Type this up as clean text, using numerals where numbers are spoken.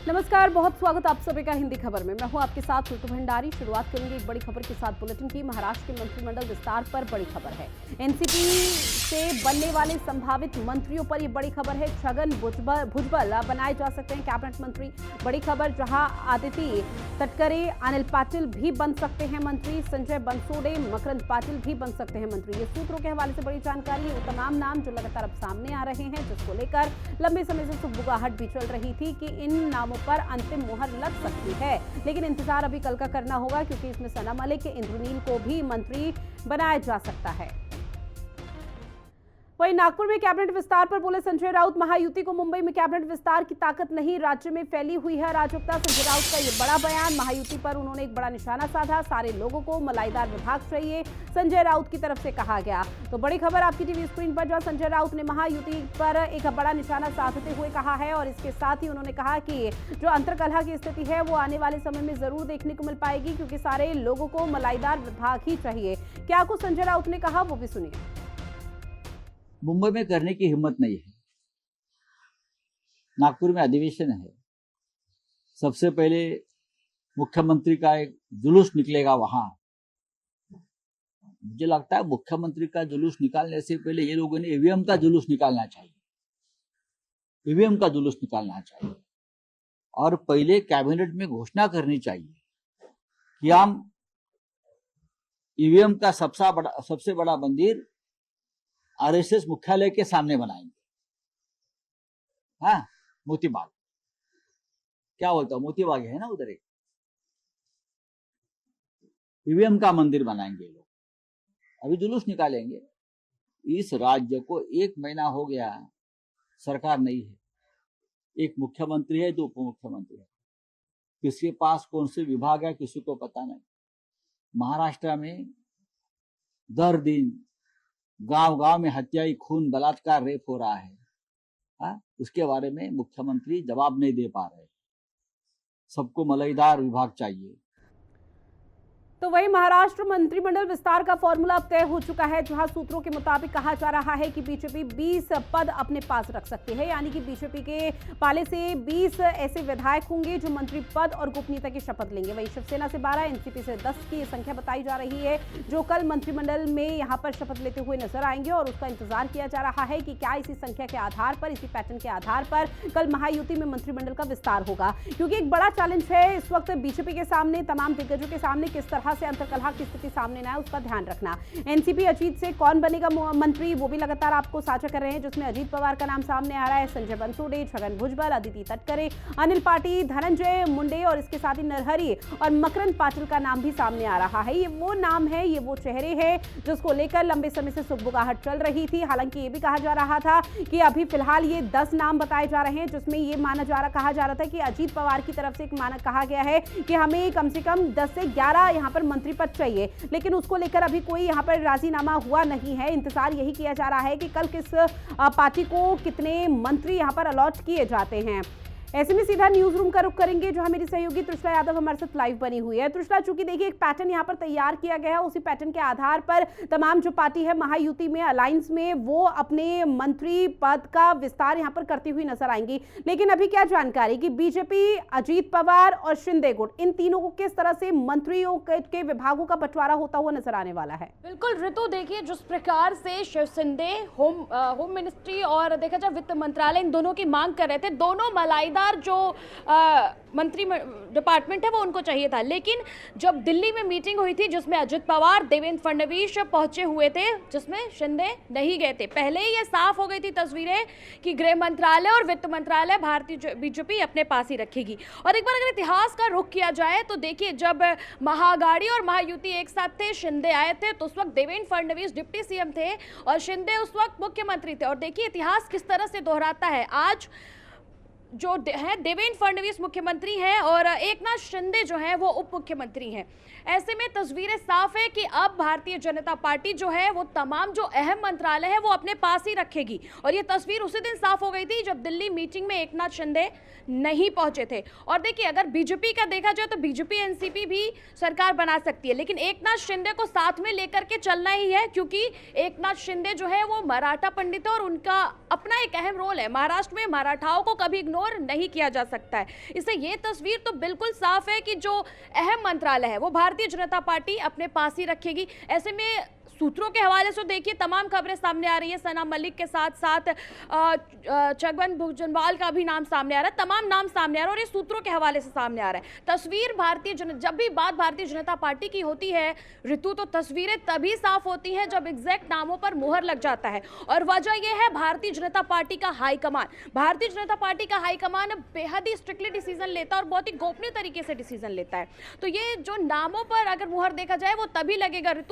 नमस्कार, बहुत स्वागत आप सभी का हिंदी खबर में। मैं हूं आपके साथ ऋतु भंडारी। शुरुआत करेंगे एक बड़ी खबर के साथ बुलेटिन की। महाराष्ट्र के मंत्रिमंडल विस्तार पर बड़ी खबर है। एनसीपी से बनने वाले संभावित मंत्रियों पर यह बड़ी खबर है। छगन भुजबल बनाए जा सकते हैं कैबिनेट मंत्री। बड़ी खबर, जहां आदिति तटकरे, अनिल पाटिल भी बन सकते हैं मंत्री। संजय बनसोडे, मकरंद पाटिल भी बन सकते हैं मंत्री। ये सूत्रों के हवाले से बड़ी जानकारी है। तमाम नाम जो लगातार अब सामने आ रहे हैं, जिसको लेकर लंबे समय से सुगबुगाहट भी चल रही थी कि इन नामों पर अंतिम मुहर लग सकती है, लेकिन इंतजार अभी कल का करना होगा, क्योंकि इसमें सना मलिक के इंद्रनील को भी मंत्री बनाया जा सकता है। वहीं नागपुर में कैबिनेट विस्तार पर बोले संजय राउत, महायुति को मुंबई में कैबिनेट विस्तार की ताकत नहीं, राज्य में फैली हुई है अराजकता। संजय राउत का यह बड़ा बयान। महायुति पर उन्होंने एक बड़ा निशाना साधा। सारे लोगों को मलाईदार विभाग चाहिए, संजय राउत की तरफ से कहा गया। तो बड़ी खबर आपकी टीवी स्क्रीन पर, जहां संजय राउत ने महायुति पर एक बड़ा निशाना साधते हुए कहा है, और इसके साथ ही उन्होंने कहा कि जो अंतरकलह की स्थिति है वो आने वाले समय में जरूर देखने को मिल पाएगी, क्योंकि सारे लोगों को मलाईदार विभाग ही चाहिए। क्या कुछ संजय राउत ने कहा, वो भी सुनिए। मुंबई में करने की हिम्मत नहीं है। नागपुर में अधिवेशन है, सबसे पहले मुख्यमंत्री का एक जुलूस निकलेगा वहां। मुझे लगता है मुख्यमंत्री का जुलूस निकालने से पहले ये लोगों ने ईवीएम का जुलूस निकालना चाहिए। ईवीएम का जुलूस निकालना चाहिए और पहले कैबिनेट में घोषणा करनी चाहिए कि हम ईवीएम का सबसे बड़ा मंदिर आरएसएस मुख्यालय के सामने बनाएंगे। हाँ, मोतीबाग, क्या बोलता हूं, मोतीबाग है ना उधर, एक ईवीएम का मंदिर बनाएंगे लोग। अभी जुलूस निकालेंगे। इस राज्य को 1 महीना हो गया, सरकार नहीं है, एक मुख्यमंत्री है, 2 उप मुख्यमंत्री है, किसके पास कौन से विभाग है किसी को पता नहीं। महाराष्ट्र में दर दिन गांव गांव में हत्याएं, खून, बलात्कार, रेप हो रहा है। उसके बारे में मुख्यमंत्री जवाब नहीं दे पा रहे। सबको मलाईदार विभाग चाहिए। तो वही महाराष्ट्र मंत्रिमंडल विस्तार का फॉर्मूला अब तय हो चुका है, जहां सूत्रों के मुताबिक कहा जा रहा है कि बीजेपी 20 पद अपने पास रख सकती है। यानी कि बीजेपी के पाले से 20 ऐसे विधायक होंगे जो मंत्री पद और गोपनीयता की शपथ लेंगे। वही शिवसेना से 12, एनसीपी से 10 की संख्या बताई जा रही है, जो कल मंत्रिमंडल में यहां पर शपथ लेते हुए नजर आएंगे। और उसका इंतजार किया जा रहा है कि क्या इसी संख्या के आधार पर, इसी पैटर्न के आधार पर कल महायुति में मंत्रिमंडल का विस्तार होगा। क्योंकि एक बड़ा चैलेंज है इस वक्त बीजेपी के सामने, तमाम दिग्गजों के सामने, किस तरह से अंतरकलह की स्थिति सामने न आए उसका ध्यान रखना। एनसीपी अजीत से कौन बनेगा मंत्री, वो भी लगातार आपको साझा कर रहे हैं, जिसमें अजीत पवार का नाम सामने आ रहा है, संजय बनसोडे, छगन भुजबल, आदिति तटकरे, अनिल पाटिल, धनंजय मुंडे, और इसके साथ ही नरहरि और मकरंद पाटिल का नाम भी सामने आ रहा है। ये वो नाम है, ये वो चेहरे हैं जिसको लेकर लंबे समय से सुगबुगाहट चल रही थी। हालांकि ये भी कहा जा रहा था कि अभी फिलहाल ये 10 नाम बताए जा रहे हैं, जिसमें ये कहा जा रहा था कि अजीत पवार की तरफ से कहा गया है कि हमें कम से कम 10 से 11 यहां पर मंत्री पद चाहिए, लेकिन उसको लेकर अभी कोई यहां पर राजीनामा हुआ नहीं है। इंतजार यही किया जा रहा है कि कल किस पार्टी को कितने मंत्री यहां पर अलॉट किए जाते हैं। ऐसे में सीधा न्यूज रूम का रुख करेंगे, जहां मेरी सहयोगी तृष्णा यादव हमारे साथ लाइव बनी हुई है। तृष्णा, चूंकि देखिए एक पैटर्न यहां पर तैयार किया गया है, उसी पैटर्न के आधार पर तमाम जो पार्टी है महायुति में, अलायंस में, वो अपने मंत्री पद का विस्तार यहां पर करती हुई नजर आएंगी। लेकिन अभी क्या जानकारी कि बीजेपी, अजीत पवार और शिंदे गुट, इन तीनों को किस तरह से मंत्रियों के विभागों का बंटवारा होता हुआ नजर आने वाला है? बिल्कुल ऋतु, देखिए जिस प्रकार से शिव शिंदे होम मिनिस्ट्री और देखा जाए वित्त मंत्रालय, इन दोनों की मांग कर रहे थे, दोनों मलाईदार जो मंत्री डिपार्टमेंट है वो उनको चाहिए था। लेकिन जब दिल्ली में मीटिंग हुई थी, जिसमें अजित पवार, देवेंद्र फडणवीस पहुंचे हुए थे, जिसमें शिंदे नहीं गए थे, पहले ही ये साफ हो गई थी तस्वीरें कि गृह मंत्रालय और वित्त मंत्रालय भारतीय बीजेपी अपने पास ही रखेगी। और एक बार अगर इतिहास का रुख किया जाए तो देखिए, जब महाअघाड़ी और महायुति एक साथ थे, शिंदे आए थे, तो उस वक्त देवेंद्र फडणवीस डिप्टी सीएम थे और शिंदे उस वक्त मुख्यमंत्री थे। और देखिए इतिहास किस तरह से दोहराता है। आज जो है देवेंद्र फडणवीस मुख्यमंत्री हैं और एकनाथ शिंदे जो हैं वो उप मुख्यमंत्री हैं। ऐसे में तस्वीरें साफ है कि अब भारतीय जनता पार्टी जो है वो तमाम जो अहम मंत्रालय है वो अपने पास ही रखेगी। और ये तस्वीर उसी दिन साफ हो गई थी जब दिल्ली मीटिंग में एकनाथ शिंदे नहीं पहुंचे थे। और देखिए, अगर बीजेपी का देखा जाए तो बीजेपी एनसीपी भी सरकार बना सकती है, लेकिन एकनाथ शिंदे को साथ में लेकर के चलना ही है, क्योंकि एकनाथ शिंदे जो है वो मराठा पंडित है और उनका अपना एक अहम रोल है। महाराष्ट्र में मराठाओं को कभी इग्नोर इग्नोर नहीं किया जा सकता है। इससे ये तस्वीर तो बिल्कुल साफ है कि जो अहम मंत्रालय है वो भारतीय जनता पार्टी अपने पास ही रखेगी। ऐसे में सूत्रों के हवाले से देखिए तमाम खबरें सामने आ रही है। सना मलिक के साथ साथ छगन भुजबल का भी नाम सामने आ रहा है, तमाम नाम सामने आ रहा है और ये सूत्रों के हवाले से सामने आ रहा है। तस्वीर जब भी बात भारतीय जनता पार्टी की होती है ऋतु, तो तस्वीरें तभी साफ होती हैं जब एग्जैक्ट नामों पर मुहर लग जाता है। और वजह यह है भारतीय जनता पार्टी का हाईकमान। भारतीय जनता पार्टी का हाईकमान बेहद ही स्ट्रिक्टली डिसीजन लेता है और बहुत ही गोपनीय तरीके से डिसीजन लेता है। तो ये जो नामों पर अगर मुहर देखा जाए वो तभी लगेगा ऋतु